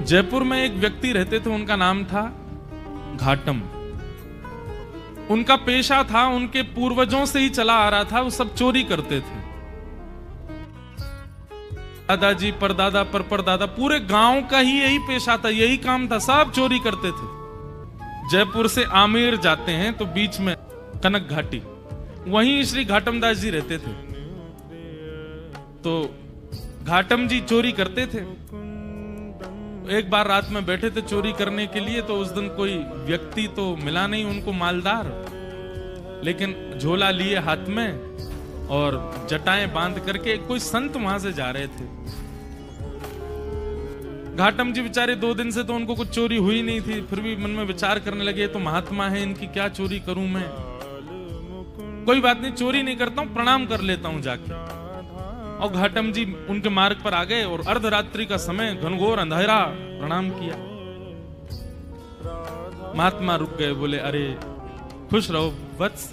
जयपुर में एक व्यक्ति रहते थे, उनका नाम था घाटम। उनका पेशा था, उनके पूर्वजों से ही चला आ रहा था, वो सब चोरी करते थे। दादाजी, परदादा, परदादा, पूरे गांव का ही यही पेशा था, यही काम था, सब चोरी करते थे। जयपुर से आमेर जाते हैं तो बीच में कनक घाटी, वहीं श्री घाटम दास जी रहते थे। तो घाटम जी चोरी करते थे। एक बार रात में बैठे थे चोरी करने के लिए, तो उस दिन कोई व्यक्ति तो मिला नहीं उनको मालदार, लेकिन झोला लिए हाथ में और जटाएं बांध करके कोई संत वहां से जा रहे थे। घाटम जी बेचारे 2 दिन से तो उनको कुछ चोरी हुई नहीं थी, फिर भी मन में विचार करने लगे, तो महात्मा है, इनकी क्या चोरी करूं मैं, कोई बात नहीं, चोरी नहीं करता हूं, प्रणाम कर लेता हूं जाके। और घाटम जी उनके मार्ग पर आ गए और अर्धरात्रि का समय, घनघोर अंधेरा, प्रणाम किया। महात्मा रुक गए, बोले अरे खुश रहो वत्स,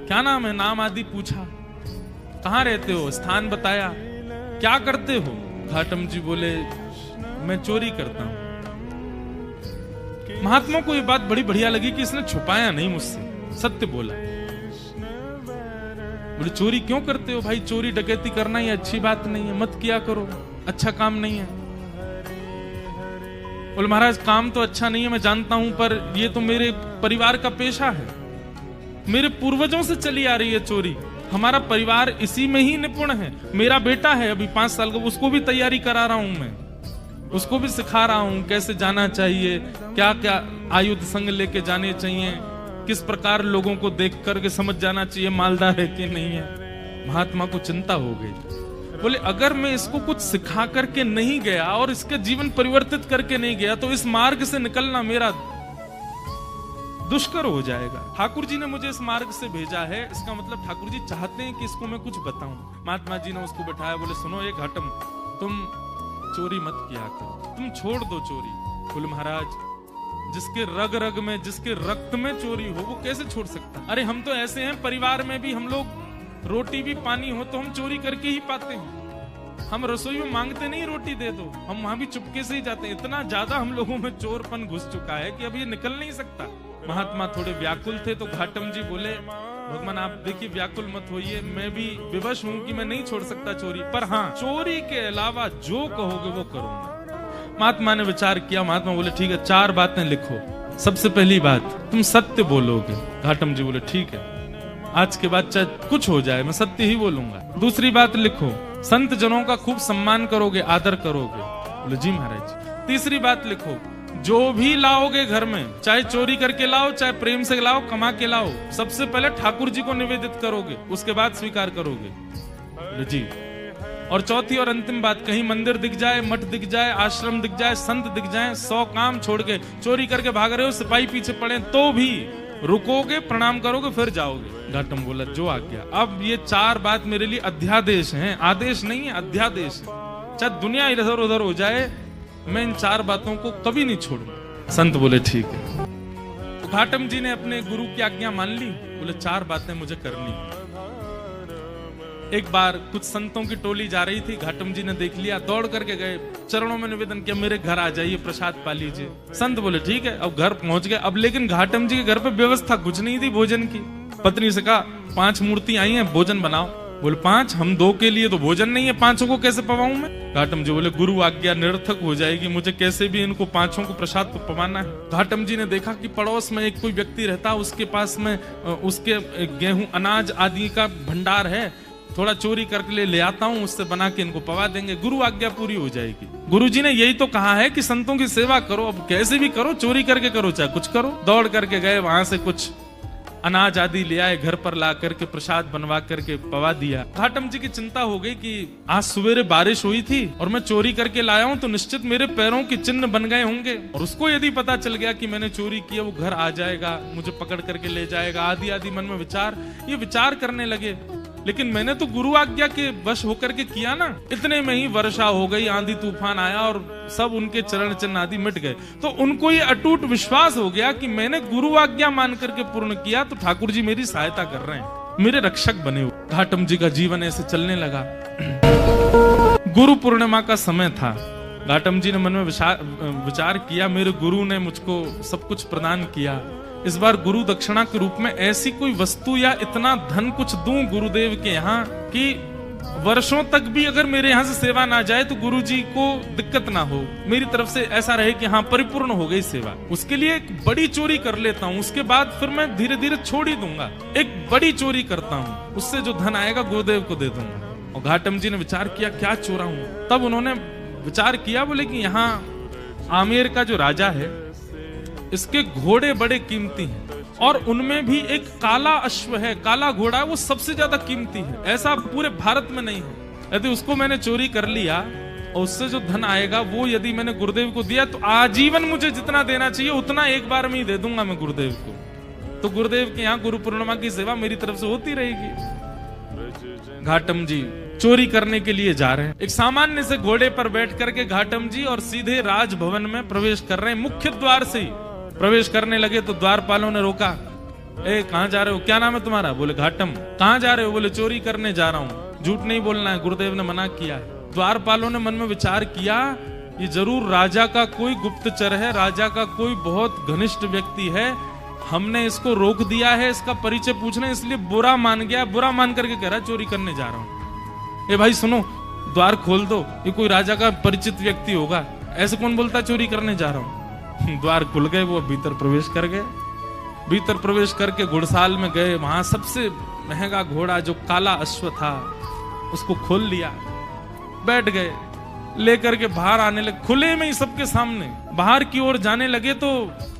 क्या नाम है, नाम आदि पूछा, कहां रहते हो, स्थान बताया, क्या करते हो। घाटम जी बोले मैं चोरी करता हूं। महात्मा को ये बात बड़ी बढ़िया लगी कि इसने छुपाया नहीं मुझसे, सत्य बोला। बोले चोरी क्यों करते हो भाई, चोरी डकैती करना ये अच्छी बात नहीं है, मत किया करो, अच्छा काम नहीं है। बोले महाराज काम तो अच्छा नहीं है मैं जानता हूं, पर ये तो मेरे परिवार का पेशा है, मेरे पूर्वजों से चली आ रही है चोरी, हमारा परिवार इसी में ही निपुण है। मेरा बेटा है अभी 5 साल का, उसको भी तैयारी करा रहा हूं मैं, उसको भी सिखा रहा हूं कैसे जाना चाहिए, क्या क्या आयुध संग लेके जाने चाहिए, किस प्रकार लोगों को देख करके समझ जाना चाहिए मालदार है कि नहीं है। महात्मा को चिंता हो गई। बोले अगर मैं इसको कुछ सिखा करके नहीं गया और इसके जीवन परिवर्तित करके नहीं गया, तो इस मार्ग से निकलना मेरा दुष्कर हो जाएगा। ठाकुर जी ने मुझे इस मार्ग से भेजा है, इसका मतलब ठाकुर जी चाहते हैं कि इसको मैं कुछ बताऊं। महात्मा जी ने उसको बैठाया, बोले सुनो एक घाटम, तुम चोरी मत किया करो, तुम छोड़ दो चोरी। बोले महाराज जिसके रग रग में, जिसके रक्त में चोरी हो वो कैसे छोड़ सकता। अरे हम तो ऐसे हैं, परिवार में भी हम लोग रोटी भी पानी हो तो हम चोरी करके ही पाते हैं, हम रसोई में मांगते नहीं रोटी दे दो, हम वहां भी चुपके से ही जाते हैं। इतना ज्यादा हम लोगों में चोरपन घुस चुका है कि अब ये निकल नहीं सकता। महात्मा थोड़े व्याकुल थे, तो घाटम जी बोले भगवान आप देखिए व्याकुल मत होइए, मैं भी विवश हूं कि मैं नहीं छोड़ सकता चोरी, पर हाँ चोरी के अलावा जो कहोगे वो करूंगा। महात्मा ने विचार किया, महात्मा बोले ठीक है 4 बातें लिखो। सबसे पहली बात, तुम सत्य बोलोगे। घाटम जी बोले ठीक है, आज के बाद चाहे कुछ हो जाए मैं सत्य ही बोलूंगा। दूसरी बात लिखो, संत जनों का खूब सम्मान करोगे, आदर करोगे। बोले जी महाराज। तीसरी बात लिखो, जो भी लाओगे घर में, चाहे चोरी करके लाओ, चाहे प्रेम से लाओ, कमा के लाओ, सबसे पहले ठाकुर जी को निवेदित करोगे, उसके बाद स्वीकार करोगे। बोले जी। और चौथी और अंतिम बात, कहीं मंदिर दिख जाए, मठ दिख जाए, आश्रम दिख जाए, संत दिख जाए, 100 काम छोड़ के चोरी करके भाग रहे हो, सिपाही पीछे पड़े तो भी रुकोगे, प्रणाम करोगे, फिर जाओगे। घाटम बोला जो आज्ञा। अब ये 4 बात मेरे लिए अध्यादेश हैं, आदेश नहीं है, अध्यादेश है। चाहे दुनिया इधर उधर हो जाए, मैं इन 4 बातों को कभी नहीं छोड़ूंगा। संत बोले ठीक है। तो घाटम जी ने अपने गुरु की आज्ञा मान ली, बोले 4 बातें मुझे करनी है। एक बार कुछ संतों की टोली जा रही थी, घाटम जी ने देख लिया, दौड़ करके गए, चरणों में निवेदन किया मेरे घर आ जाइए, प्रसाद पा लीजिए। संत बोले ठीक है। अब घर पहुंच गए। अब लेकिन घाटम जी के घर पे व्यवस्था कुछ नहीं थी भोजन की। पत्नी से कहा 5 मूर्ति आई हैं, भोजन बनाओ। बोले 5, हम 2 के लिए तो भोजन नहीं है, 5 को कैसे पवाऊं मैं। घाटम जी बोले गुरु आज्ञा निरर्थक हो जाएगी, मुझे कैसे भी इनको 5 को प्रसाद तो पवाना है। घाटम जी ने देखा कि पड़ोस में एक कोई व्यक्ति रहता, उसके पास में उसके गेहूं अनाज आदि का भंडार है, थोड़ा चोरी करके ले आता हूं, उससे बना के इनको पवा देंगे, गुरु आज्ञा पूरी हो जाएगी। गुरु जी ने यही तो कहा है कि संतों की सेवा करो, अब कैसे भी करो, चोरी करके करो चाहे कुछ करो। दौड़ करके गए, वहां से कुछ अनाज आदि ले आए, घर पर ला करके प्रसाद बनवा करके पवा दिया। घाटम जी की चिंता हो गई कि आज सवेरे बारिश हुई थी और मैं चोरी करके लाया हूं, तो निश्चित मेरे पैरों के चिन्ह बन गए होंगे, और उसको यदि पता चल गया कि मैंने चोरी किया, वो घर आ जाएगा, मुझे पकड़ करके ले जाएगा, आदि आदि मन में ये विचार करने लगे। लेकिन मैंने तो गुरु आज्ञा के वश होकर के किया ना। इतने में ही वर्षा हो गई, आंधी तूफान आया और सब उनके चरण चिन्ह आदि मिट गए। तो उनको ये अटूट विश्वास हो गया कि मैंने गुरु आज्ञा मान करके पूर्ण किया, तो ठाकुर जी मेरी सहायता कर रहे हैं, मेरे रक्षक बने हुए। घाटम जी का जीवन ऐसे चलने लगा। गुरु पूर्णिमा का समय था, घाटम जी ने मन में विचार किया, मेरे गुरु ने मुझको सब कुछ प्रदान किया, इस बार गुरु दक्षिणा के रूप में ऐसी कोई वस्तु या इतना धन कुछ दूं गुरुदेव के यहाँ कि वर्षों तक भी अगर मेरे यहाँ से सेवा ना जाए तो गुरुजी को दिक्कत ना हो, मेरी तरफ से ऐसा रहे कि हाँ परिपूर्ण हो गई सेवा। उसके लिए एक बड़ी चोरी कर लेता हूँ, उसके बाद फिर मैं धीरे धीरे छोड़ ही दूंगा। एक बड़ी चोरी करता हूँ, उससे जो धन आएगा गुरुदेव को दे दूंगा। और घाटम जी ने विचार किया क्या चोराऊं। तब उन्होंने विचार किया, बोले कि यहाँ आमेर का जो राजा है इसके घोड़े बड़े कीमती हैं और उनमें भी एक काला अश्व है, काला घोड़ा है, वो सबसे ज्यादा कीमती है, ऐसा पूरे भारत में नहीं है। यदि उसको मैंने चोरी कर लिया और उससे जो धन आएगा वो यदि मैंने गुरुदेव को दिया तो आजीवन मुझे जितना देना चाहिए उतना एक बार में ही दे दूंगा मैं गुरुदेव को। तो गुरुदेव के यहाँ गुरु पूर्णिमा की सेवा मेरी तरफ से होती रहेगी। घाटम जी चोरी करने के लिए जा रहे हैं। एक सामान्य से घोड़े पर बैठ करके घाटम जी और सीधे राजभवन में प्रवेश कर रहे हैं। मुख्य द्वार से ही प्रवेश करने लगे तो द्वारपालों ने रोका, ए कहां जा रहे हो, क्या नाम है तुम्हारा? बोले घाटम। कहां जा रहे हो? बोले चोरी करने जा रहा हूं। झूठ नहीं बोलना है, गुरुदेव ने मना किया है। द्वारपालों ने मन में विचार किया, ये जरूर राजा का कोई गुप्तचर है, राजा का कोई बहुत घनिष्ठ व्यक्ति है, हमने इसको रोक दिया है, इसका परिचय पूछने, इसलिए बुरा मान गया, बुरा मान करके कह रहा है चोरी करने जा रहा हूं। ए भाई सुनो, द्वार खोल दो, ये कोई राजा का परिचित व्यक्ति होगा, ऐसे कौन बोलता चोरी करने जा रहा हूं। द्वार खुल गए, वो भीतर प्रवेश कर गए। भीतर प्रवेश करके घुड़साल में गए, वहां सबसे महंगा घोड़ा जो काला अश्व था उसको खोल लिया, बैठ गए, लेकर के बाहर आने लगे, खुले में ही सबके सामने बाहर की ओर जाने लगे। तो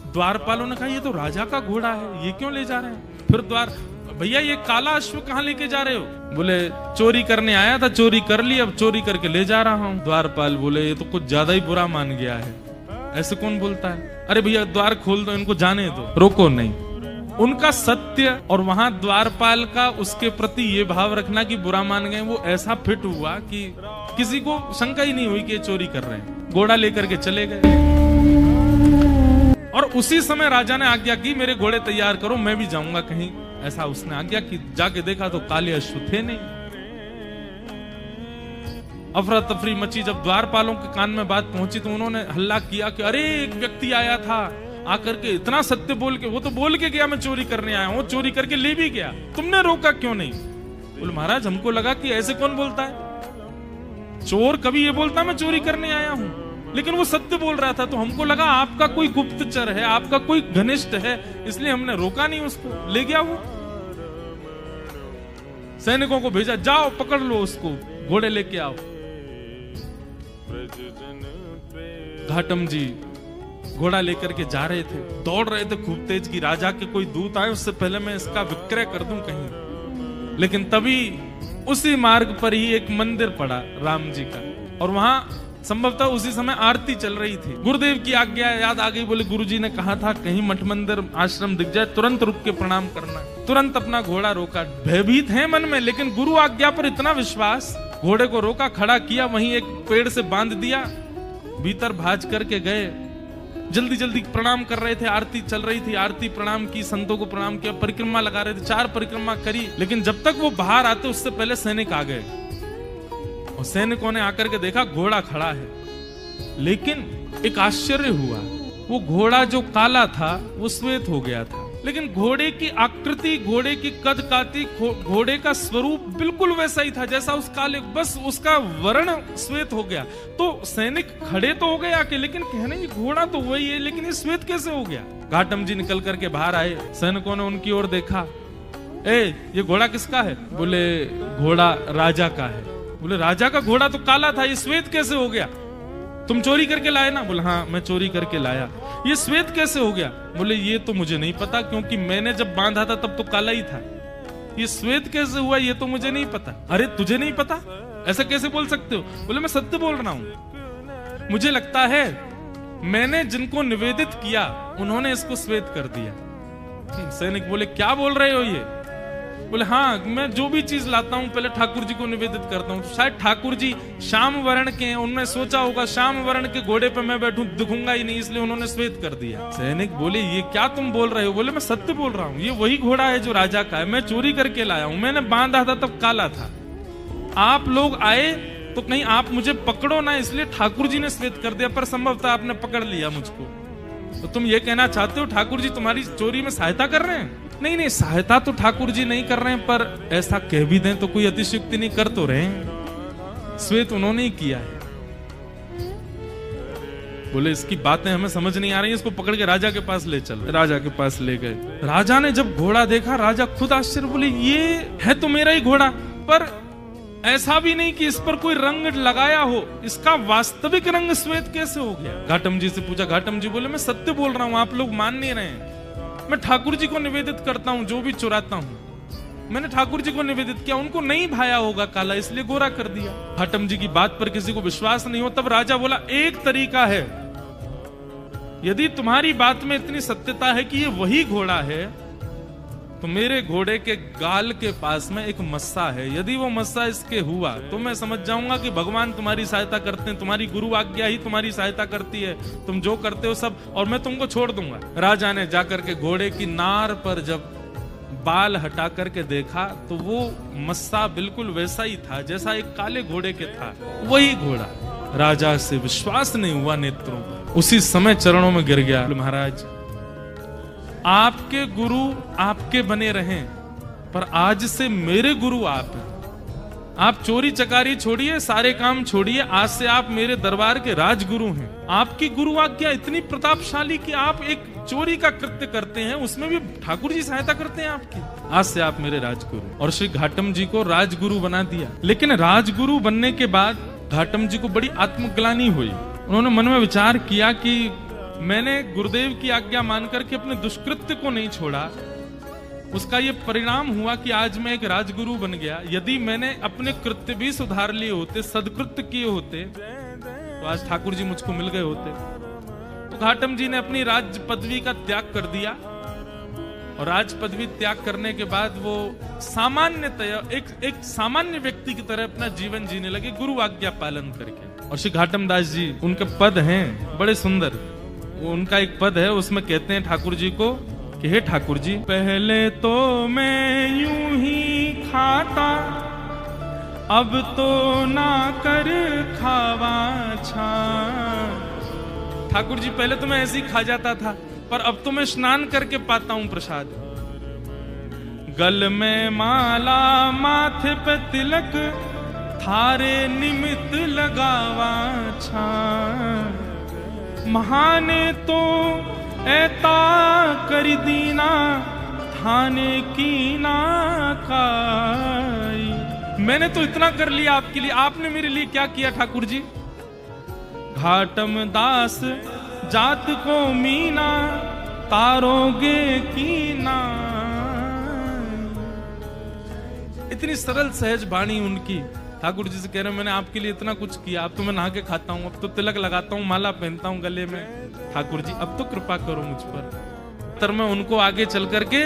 द्वारपालों ने कहा ये तो राजा का घोड़ा है, ये क्यों ले जा रहे हैं? फिर द्वार, भैया ये काला अश्व कहाँ लेके जा रहे हो? बोले चोरी करने आया था, चोरी कर ली, अब चोरी करके ले जा रहा हूँ। द्वारपाल बोले ये तो कुछ ज्यादा ही बुरा मान गया है, ऐसे कौन बोलता है? अरे भैया द्वार खोल दो, इनको जाने दो। रोको नहीं। उनका सत्य और वहां द्वारपाल का उसके प्रति ये भाव रखना कि बुरा मान गए, वो ऐसा फिट हुआ कि किसी को शंका ही नहीं हुई कि ये चोरी कर रहे हैं। घोड़ा लेकर के चले गए और उसी समय राजा ने आज्ञा की मेरे घोड़े तैयार करो, मैं भी जाऊंगा कहीं। ऐसा उसने आज्ञा की। जाके देखा तो काले अश्व थे नहीं। अफरा तफरी मची। जब द्वारपालों के कान में बात पहुंची तो उन्होंने हल्ला किया कि अरे एक व्यक्ति आया था, आकर के इतना सत्य बोल के, वो तो बोल के गया मैं चोरी करने आया हूं, चोरी करके ले भी गया, तुमने रोका क्यों नहीं? बोले महाराज हमको लगा कि ऐसे कौन बोलता है, चोर कभी ये बोलता मैं चोरी करने आया हूं, लेकिन वो सत्य बोल रहा था तो हमको लगा आपका कोई गुप्तचर है, आपका कोई घनिष्ठ है, इसलिए हमने रोका नहीं उसको, ले गया वो। सैनिकों को भेजा, जाओ पकड़ लो उसको, घोड़े लेके आओ। घाटम जी घोड़ा लेकर के जा रहे थे, दौड़ रहे थे खूब तेज की राजा के कोई दूत आए उससे पहले मैं इसका विक्रय कर दूं कहीं। लेकिन तभी उसी मार्ग पर ही एक मंदिर पड़ा राम जी का, और वहां संभवतः उसी समय आरती चल रही थी। गुरुदेव की आज्ञा याद आ गई। बोले गुरुजी ने कहा था कहीं मठ मंदिर आश्रम दिख जाए तुरंत रुक के प्रणाम करना। तुरंत अपना घोड़ा रोका। भयभीत है मन में, लेकिन गुरु आज्ञा पर इतना विश्वास, घोड़े को रोका, खड़ा किया, वहीं एक पेड़ से बांध दिया, भीतर भाज करके गए। जल्दी जल्दी प्रणाम कर रहे थे, आरती चल रही थी, आरती प्रणाम की, संतों को प्रणाम किया, परिक्रमा लगा रहे थे, 4 परिक्रमा करी। लेकिन जब तक वो बाहर आते उससे पहले सैनिक आ गए और सैनिकों ने आकर के देखा घोड़ा खड़ा है। लेकिन एक आश्चर्य हुआ, वो घोड़ा जो काला था वो श्वेत हो गया था, लेकिन घोड़े की आकृति, घोड़े की कद काठी, घोड़े का स्वरूप बिल्कुल वैसा ही था जैसा उस काले, बस उसका वर्ण श्वेत हो गया। तो सैनिक खड़े तो हो गए आके, लेकिन कहने ये घोड़ा तो वही है, लेकिन ये श्वेत कैसे हो गया? घाटम जी निकल करके बाहर आए, सैनिकों ने उनकी ओर देखा, ए ये घोड़ा किसका है? बोले घोड़ा राजा का है। बोले राजा का घोड़ा तो काला था, ये श्वेत कैसे हो गया? तुम चोरी करके लाए ना? बोले हाँ मैं चोरी करके लाया। ये श्वेत कैसे हो गया? बोले ये तो मुझे नहीं पता, क्योंकि मैंने जब बांधा था तब तो काला ही था। ये श्वेत कैसे हुआ ये तो मुझे नहीं पता। अरे तुझे नहीं पता, ऐसा कैसे बोल सकते हो? बोले मैं सत्य बोल रहा हूं, मुझे लगता है मैंने जिनको निवेदित किया उन्होंने इसको श्वेत कर दिया। सैनिक बोले क्या बोल रहे हो ये? बोले हाँ मैं जो भी चीज लाता हूँ पहले ठाकुर जी को निवेदित करता हूँ। शायद ठाकुर जी श्याम वर्ण के हैं, उन्होंने सोचा होगा श्याम वर्ण के घोड़े पे मैं बैठूं दिखूंगा ही नहीं, इसलिए उन्होंने श्वेत कर दिया। सैनिक बोले ये क्या तुम बोल रहे हो? बोले मैं सत्य बोल रहा हूँ, ये वही घोड़ा है जो राजा का है, मैं चोरी करके लाया हूँ, मैंने बांधा था तब काला था। आप लोग आए तो कहीं आप मुझे पकड़ो ना, इसलिए ठाकुर जी ने श्वेत कर दिया, पर संभवतः आपने पकड़ लिया मुझको। तो तुम ये कहना चाहते हो ठाकुर जी तुम्हारी चोरी में सहायता कर रहे हैं? नहीं नहीं, सहायता तो ठाकुर जी नहीं कर रहे हैं, पर ऐसा कह भी दें तो कोई अतिशयोक्ति नहीं, कर तो रहे हैं, श्वेत उन्होंने ही किया है। बोले इसकी बातें हमें समझ नहीं आ रही, इसको पकड़ के राजा के पास ले चल। राजा के पास ले गए। राजा ने जब घोड़ा देखा, राजा खुद आश्चर्य, बोले ये है तो मेरा ही घोड़ा, पर ऐसा भी नहीं कि इस पर कोई रंग लगाया हो, इसका वास्तविक रंग श्वेत कैसे हो गया? घाटम जी से पूछा। घाटम जी बोले मैं सत्य बोल रहा हूं, आप लोग मान नहीं रहे हैं। मैं ठाकुर जी को निवेदित करता हूं, जो भी चुराता हूं मैंने ठाकुर जी को निवेदित किया, उनको नहीं भाया होगा काला, इसलिए गोरा कर दिया। घाटम जी की बात पर किसी को विश्वास नहीं हो। तब राजा बोला एक तरीका है, यदि तुम्हारी बात में इतनी सत्यता है कि ये वही घोड़ा है, तो मेरे घोड़े के गाल के पास में एक मस्सा है, यदि वो मस्सा इसके हुआ तो मैं समझ जाऊंगा कि भगवान तुम्हारी सहायता करते हैं, तुम्हारी गुरु आज्ञा ही तुम्हारी सहायता करती है, तुम जो करते हो सब, और मैं तुमको छोड़ दूंगा। राजा ने जाकर के घोड़े की नार पर जब बाल हटा करके देखा तो वो मस्सा बिल्कुल वैसा ही था जैसा एक काले घोड़े के था, वही घोड़ा। राजा से विश्वास नहीं हुआ नेत्रों पर, उसी समय चरणों में गिर गया। महाराज आपके गुरु आपके बने रहें, पर आज से मेरे गुरु आप हैं। आप चोरी चकारी छोड़िए, सारे काम छोड़िए, आज से आप मेरे दरबार के राजगुरु हैं। आपकी गुरु आज्ञा इतनी प्रतापशाली कि आप एक चोरी का कृत्य करते हैं, उसमें भी ठाकुर जी सहायता करते हैं आपकी। आज से आप मेरे राजगुरु। और श्री घाटम जी को राजगुरु बना दिया। लेकिन राजगुरु बनने के बाद घाटम जी को बड़ी आत्मग्लानि हुई। उन्होंने मन में विचार किया कि मैंने गुरुदेव की आज्ञा मानकर के अपने दुष्कृत्य को नहीं छोड़ा, उसका ये परिणाम हुआ कि आज मैं एक राजगुरु बन गया। यदि मैंने अपने कृत्य भी सुधार लिए होते, सदकृत्य किए होते, तो आज ठाकुर जी मुझको मिल गए होते। तो घाटम जी ने अपनी राज पदवी का त्याग कर दिया, और राज पदवी त्याग करने के बाद वो सामान्यतया एक सामान्य व्यक्ति की तरह अपना जीवन जीने लगे, गुरु आज्ञा पालन करके। और श्री घाटम दास जी, उनके पद हैं बड़े सुंदर। उनका एक पद है, उसमें कहते हैं ठाकुर जी को कि हे ठाकुर जी, पहले तो मैं यूं ही खाता, अब तो ना कर खावा छा। ठाकुर जी पहले तो मैं ऐसे ही खा जाता था, पर अब तो मैं स्नान करके पाता हूं प्रसाद। गल में माला, माथे पे तिलक, थारे निमित्त लगावा छा। महाने तो ऐता करी दीना, थाने की ना काई। मैंने तो इतना कर लिया आपके लिए, आपने मेरे लिए क्या किया ठाकुर जी? घाटम दास जात को मीना, तारोगे की ना। इतनी सरल सहज वाणी उनकी। ठाकुर जी से कह रहे हैं मैंने आपके लिए इतना कुछ किया, अब तो मैं नहा के खाता हूँ, अब तो तिलक लगाता हूँ, माला पहनता हूँ गले में। ठाकुर जी अब तो कृपा करो मुझ पर। तर में उनको आगे चल करके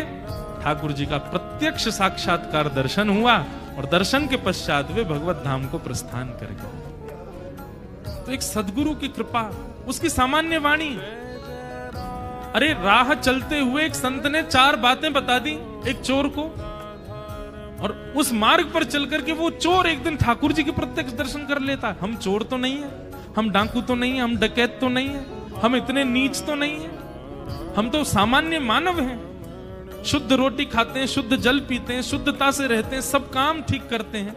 ठाकुर जी का प्रत्यक्ष साक्षात्कार दर्शन हुआ, और दर्शन के पश्चात वे भगवत धाम को प्रस्थान कर गए। तो एक सदगुरु की कृपा, उसकी सामान्य वाणी। अरे राह चलते हुए एक संत ने 4 बातें बता दी एक चोर को, और उस मार्ग पर चल करके वो चोर एक दिन ठाकुर जी के प्रत्यक्ष दर्शन कर लेता। हम चोर तो नहीं है, हम डाकू तो नहीं है, हम डकैत तो नहीं है, हम इतने नीच तो नहीं है, हम तो सामान्य मानव हैं। शुद्ध रोटी खाते हैं, शुद्ध जल पीते हैं, शुद्धता से रहते हैं, सब काम ठीक करते हैं।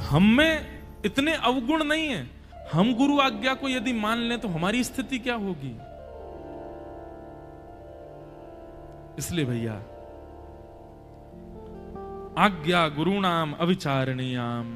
हम में इतने अवगुण नहीं है। हम गुरु आज्ञा को यदि मान लें तो हमारी स्थिति क्या होगी? इसलिए भैया, आज्ञा गुरुणाम अविचारणीयाम,